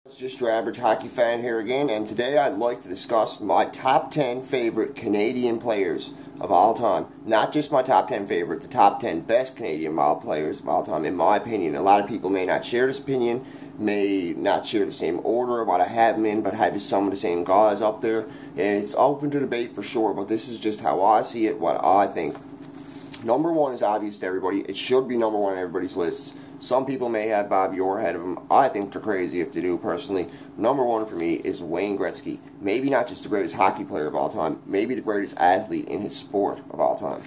It's just your average hockey fan here again, and today I'd like to discuss my top 10 favorite Canadian players of all time. Not just my top 10 favorite, the top 10 best Canadian players of all time, in my opinion. A lot of people may not share this opinion, may not share the same order of what I have them in, but have some of the same guys up there. And it's open to debate for sure, but this is just how I see it, what I think. Number one is obvious to everybody. It should be number one on everybody's lists. Some people may have Bobby Orr ahead of him. I think they're crazy if they do, personally. Number one for me is Wayne Gretzky. Maybe not just the greatest hockey player of all time, maybe the greatest athlete in his sport of all time.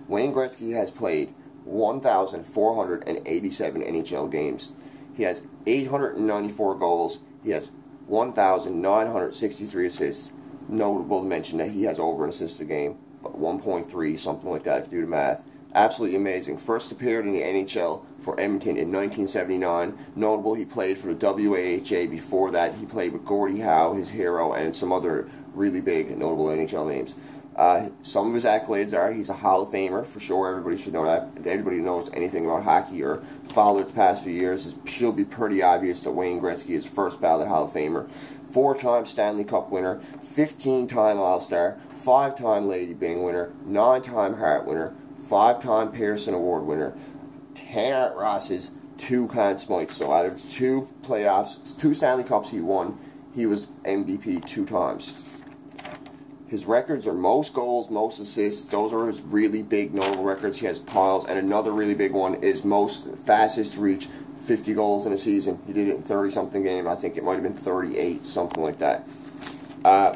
Wayne Gretzky has played 1,487 NHL games. He has 894 goals. He has 1,963 assists. Notable to mention that he has over an assist a game, but 1.3, something like that if you do the math. Absolutely amazing. First appeared in the NHL for Edmonton in 1979. Notable, he played for the WAHA. Before that, he played with Gordie Howe, his hero, and some other really big and notable NHL names. Some of his accolades are he's a Hall of Famer, for sure. Everybody should know that. If anybody knows anything about hockey or followed the past few years, it should be pretty obvious that Wayne Gretzky is first ballot Hall of Famer. 4-time Stanley Cup winner, 15-time All-Star, 5-time Lady Byng winner, 9-time Hart winner, 5-time Pearson Award winner, 10 Art Rosses, 2 Conn Smythes. So out of 2 playoffs, 2 Stanley Cups he won, he was MVP 2 times. His records are most goals, most assists. Those are his really big notable records. He has piles, and another really big one is most fastest reach, 50 goals in a season. He did it in 30-something games. I think it might have been 38, something like that.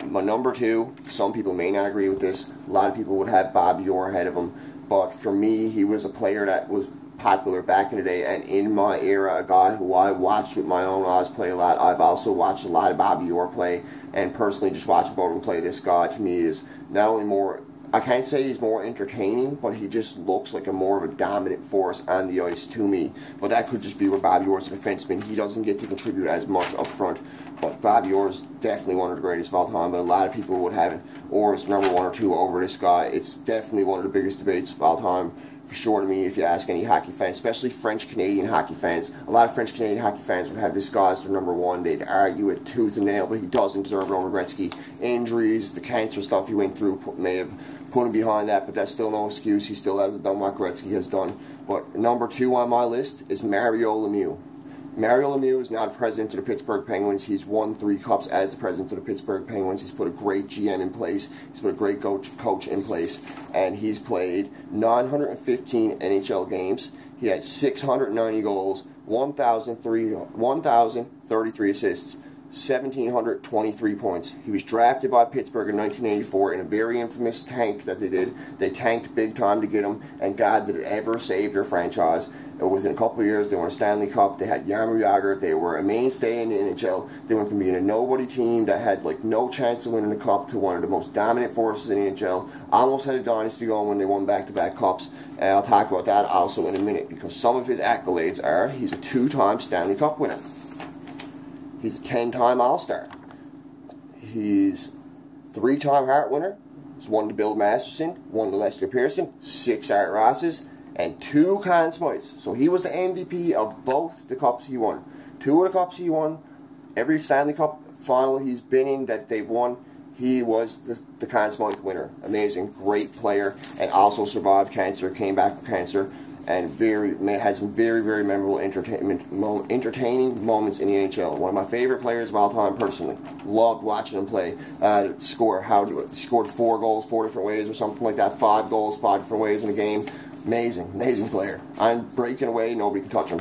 My number 2, some people may not agree with this. A lot of people would have Bobby Orr ahead of him. But for me, he was a player that was popular back in the day, and in my era, a guy who I watched with my own eyes play a lot. I've also watched a lot of Bobby Orr play, and personally just watching both of them play. This guy, to me, is not only more, I can't say he's more entertaining, but he just looks like a more of a dominant force on the ice to me. But that could just be where Bobby Orr's a defenseman. He doesn't get to contribute as much up front. But Bobby Orr is definitely one of the greatest of all time, but a lot of people would have Orr as number 1 or 2 over this guy. It's definitely one of the biggest debates of all time, for sure, to me, if you ask any hockey fans, especially French-Canadian hockey fans. A lot of French-Canadian hockey fans would have this guy as their number 1. They'd argue it tooth and nail, but he doesn't deserve it over Gretzky. Injuries, the cancer stuff he went through may have put him behind that, but that's still no excuse. He still hasn't done what Gretzky has done. But number 2 on my list is Mario Lemieux. Mario Lemieux is now the president of the Pittsburgh Penguins. He's won 3 cups as the president of the Pittsburgh Penguins. He's put a great GM in place. He's put a great coach in place. And he's played 915 NHL games. He had 690 goals, 1,033 assists, 1,723 points. He was drafted by Pittsburgh in 1984 in a very infamous tank that they did. They tanked big time to get him, and God, did it ever save their franchise. Within a couple of years, they won a Stanley Cup. They had Jaromir Jagr. They were a mainstay in the NHL. They went from being a nobody team that had like no chance of winning the cup to one of the most dominant forces in the NHL. Almost had a dynasty going when they won back-to-back cups. And I'll talk about that also in a minute, because some of his accolades are he's a 2-time Stanley Cup winner. He's a 10-time All-Star. He's 3-time Hart winner. He's won the Bill Masterson, won the Lester Pearson, 6 Art Rosses, and 2 Conn Smythes. So he was the MVP of both the cups he won. 2 of the cups he won, every Stanley Cup final he's been in that they've won, he was the Conn Smythe winner. Amazing, great player, and also survived cancer, came back from cancer, and had some very, very memorable entertaining moments in the NHL. One of my favorite players of all time, personally. Loved watching him play. Scored 4 goals 4 different ways or something like that. 5 goals 5 different ways in a game. Amazing, amazing player. I'm breaking away, nobody can touch him.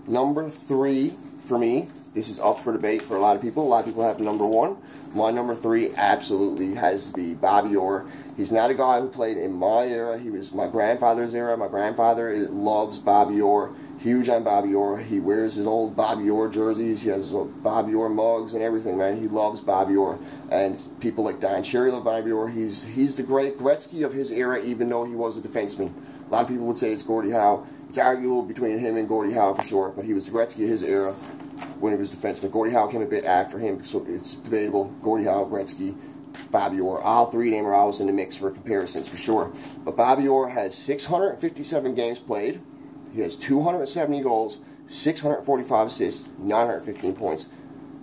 Number 3 for me, this is up for debate for a lot of people. A lot of people have number 1. My number 3 absolutely has to be Bobby Orr. He's not a guy who played in my era. He was my grandfather's era. My grandfather loves Bobby Orr. Huge on Bobby Orr. He wears his old Bobby Orr jerseys. He has Bobby Orr mugs and everything, man. He loves Bobby Orr. And people like Don Cherry love Bobby Orr. He's the great Gretzky of his era, even though he was a defenseman. A lot of people would say it's Gordie Howe. It's arguable between him and Gordie Howe for sure, but he was the Gretzky of his era when he was defenseman. Gordie Howe came a bit after him, so it's debatable. Gordie Howe, Gretzky, Bobby Orr. All 3 of them are always in the mix for comparisons, for sure. But Bobby Orr has 657 games played. He has 270 goals, 645 assists, 915 points.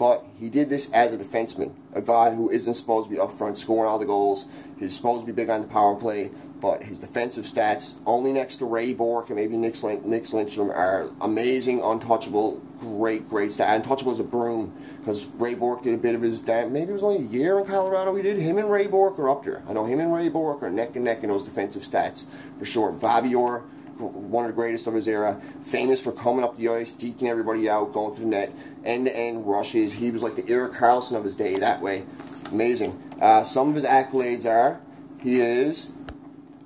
But he did this as a defenseman, a guy who isn't supposed to be up front scoring all the goals. He's supposed to be big on the power play, but his defensive stats, only next to Ray Bourque and maybe Nick Lindstrom, are amazing, untouchable, great stat. Untouchable as a broom, because Ray Bourque did a bit of his maybe it was only a year in Colorado he did. Him and Ray Bourque are up there. I know him and Ray Bourque are neck and neck in those defensive stats, for sure. Bobby Orr, one of the greatest of his era, famous for coming up the ice, deking everybody out, going to the net, end-to-end rushes. He was like the Erik Karlsson of his day that way. Amazing. Some of his accolades are, he is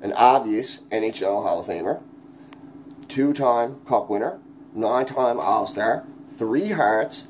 an obvious NHL Hall of Famer, 2-time Cup winner, 9-time All-Star, 3 Hearts,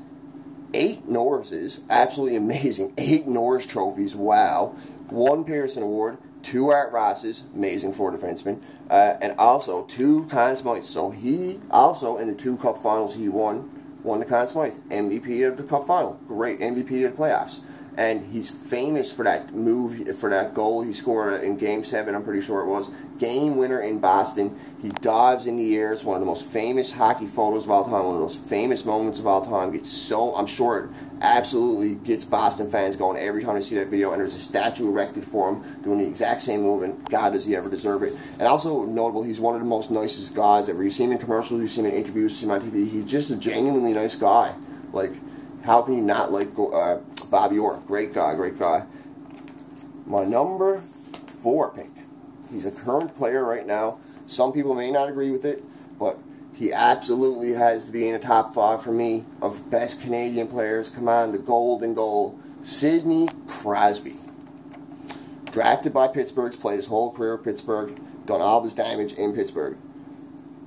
8 Norrises, absolutely amazing, 8 Norris trophies, wow, 1 Pearson Award, 2 Art Rosses, amazing for a defenseman, and also 2 Conn Smythes. So he also, in the 2 Cup finals he won the Conn Smythe, MVP of the Cup final, great MVP of the playoffs. And he's famous for that move, for that goal he scored in Game 7, I'm pretty sure it was. Game winner in Boston. He dives in the air. It's one of the most famous hockey photos of all time, one of the most famous moments of all time. I'm sure it absolutely gets Boston fans going every time they see that video. And there's a statue erected for him doing the exact same move, and God, does he ever deserve it. And also notable, he's one of the most nicest guys ever. You see him in commercials, you see him in interviews, you see him on TV. He's just a genuinely nice guy. Like, how can you not like Bobby Orr? Great guy, great guy. My number 4 pick. He's a current player right now. Some people may not agree with it, but he absolutely has to be in the top 5 for me of best Canadian players. Come on, the golden goal. Sidney Crosby. Drafted by Pittsburgh, played his whole career at Pittsburgh, done all of his damage in Pittsburgh.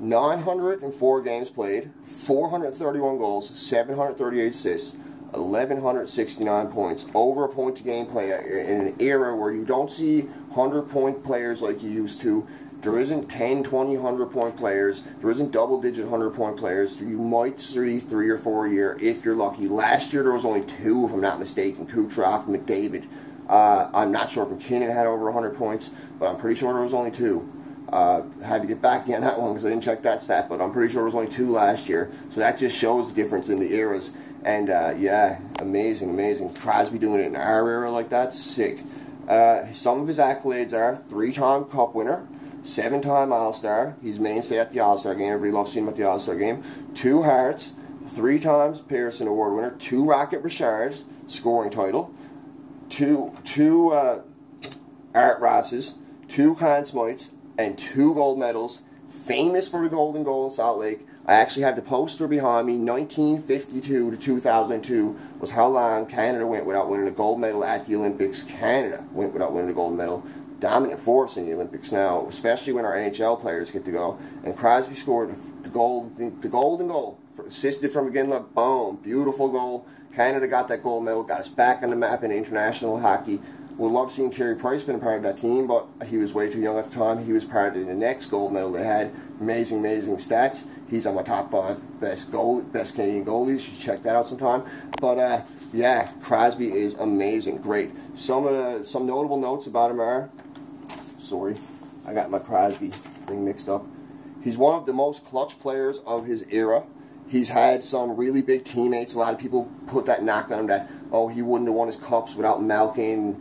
904 games played, 431 goals, 738 assists, 1,169 points, over a point-to-game player in an era where you don't see 100-point players like you used to. There isn't 10, 20, 100-point players. There isn't double-digit 100-point players. You might see 3 or 4 a year if you're lucky. Last year there was only 2, if I'm not mistaken, Kucherov and McDavid. I'm not sure if McKinnon had over 100 points, but I'm pretty sure there was only 2. Had to get back on that one because I didn't check that stat, but I'm pretty sure it was only 2 last year. So that just shows the difference in the eras. And yeah, amazing. Crosby doing it in our era like that, sick. Some of his accolades are 3-time Cup winner, 7-time All-Star. He's mainstay at the All-Star game. Everybody loves seeing him at the All-Star game. 2 Hearts, 3 times Pearson Award winner, 2 Rocket Richards scoring title, 2 Art Rosses, 2 Conn Smythes, and 2 gold medals. Famous for the golden goal in Salt Lake. I actually have the poster behind me. 1952 to 2002 was how long Canada went without winning a gold medal at the Olympics. Canada went without winning a gold medal. Dominant force in the Olympics now, especially when our NHL players get to go. And Crosby scored the golden goal, assisted from McGinley. Boom, beautiful goal. Canada got that gold medal, got us back on the map in international hockey. Would love seeing Carey Price been a part of that team, but he was way too young at the time. He was part of the next gold medal they had. Amazing stats. He's on my top 5 best Canadian goalies. You should check that out sometime. But yeah, Crosby is amazing, great. Some notable notes about him are, sorry, I got my Crosby thing mixed up. He's one of the most clutch players of his era. He's had some really big teammates. A lot of people put that knock on him that, oh, he wouldn't have won his cups without Malkin.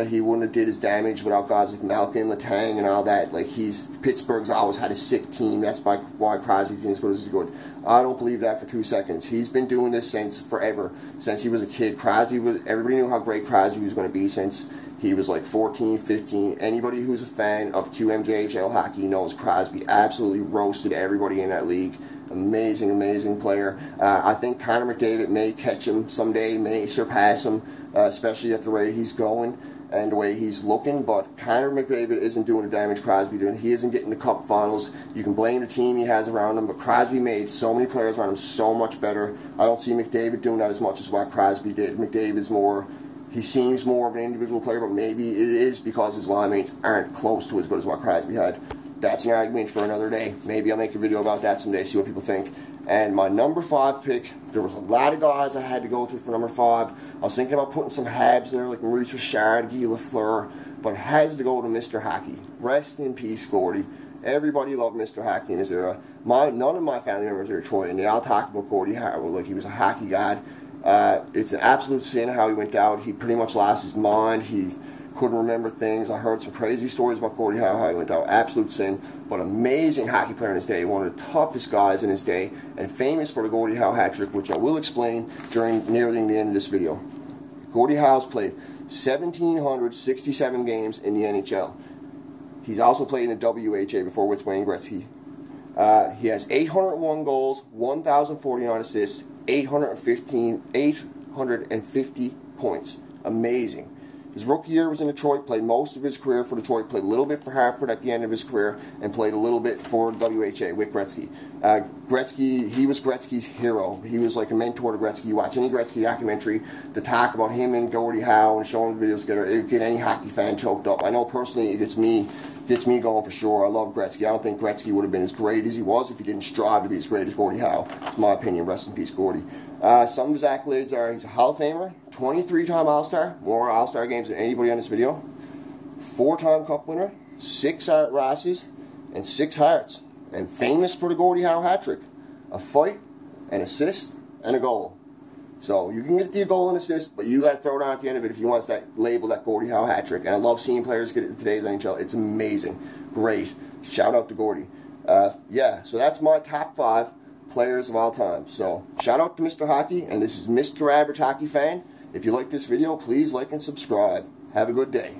He wouldn't have did his damage without guys like Malkin, Letang, and all that. Like, Pittsburgh's always had a sick team. That's why Crosby's been as good as he's good. I don't believe that for 2 seconds. He's been doing this since forever, since he was a kid. Everybody knew how great Crosby was going to be since he was like 14, 15. Anybody who's a fan of QMJHL hockey knows Crosby absolutely roasted everybody in that league. Amazing player. I think Connor McDavid may catch him someday, may surpass him, especially at the rate he's going and the way he's looking. But Connor McDavid isn't doing the damage Crosby doing. He isn't getting the Cup finals. You can blame the team he has around him, but Crosby made so many players around him so much better. I don't see McDavid doing that as much as what Crosby did. McDavid's more... He seems more of an individual player, but maybe it is because his line mates aren't close to as good as what Crosby had. That's an argument for another day. Maybe I'll make a video about that someday, see what people think. And my number 5 pick, there was a lot of guys I had to go through for number 5. I was thinking about putting some Habs in there, like Maurice Richard, Guy Lafleur, but it has to go to Mr. Hockey. Rest in peace, Gordy. Everybody loved Mr. Hockey in his era. None of my family members are Detroit, and they all talk about Gordie Howe like he was a hockey god. It's an absolute sin how he went out. He pretty much lost his mind. He couldn't remember things. I heard some crazy stories about Gordie Howe, how he went out. Absolute sin, but amazing hockey player in his day. One of the toughest guys in his day, and famous for the Gordie Howe hat trick, which I will explain nearing the end of this video. Gordie Howe's played 1,767 games in the NHL. He's also played in the WHA before with Wayne Gretzky. He has 801 goals, 1,049 assists, 850 points. Amazing. His rookie year was in Detroit, played most of his career for Detroit, played a little bit for Hartford at the end of his career, and played a little bit for WHA with Gretzky. Gretzky, he was Gretzky's hero. He was like a mentor to Gretzky. You watch any Gretzky documentary, the talk about him and Gordie Howe and showing the videos together, it would get any hockey fan choked up. I know personally it gets me going for sure. I love Gretzky. I don't think Gretzky would have been as great as he was if he didn't strive to be as great as Gordie Howe. It's my opinion. Rest in peace, Gordie. Some of his accolades are he's a Hall of Famer, 23-time All-Star, more All-Star games than anybody on this video, 4-time Cup winner, 6 Art Rosses, and 6 Hearts, and famous for the Gordie Howe hat trick, a fight, an assist, and a goal. So you can get the goal and assist, but you got to throw it on at the end of it if you want that label, that Gordie Howe hat trick. And I love seeing players get it in today's NHL. It's amazing, great. Shout out to Gordie. Yeah, so that's my top 5 players of all time. So shout out to Mr. Hockey, and this is Mr. Average Hockey Fan. If you like this video, please like and subscribe. Have a good day.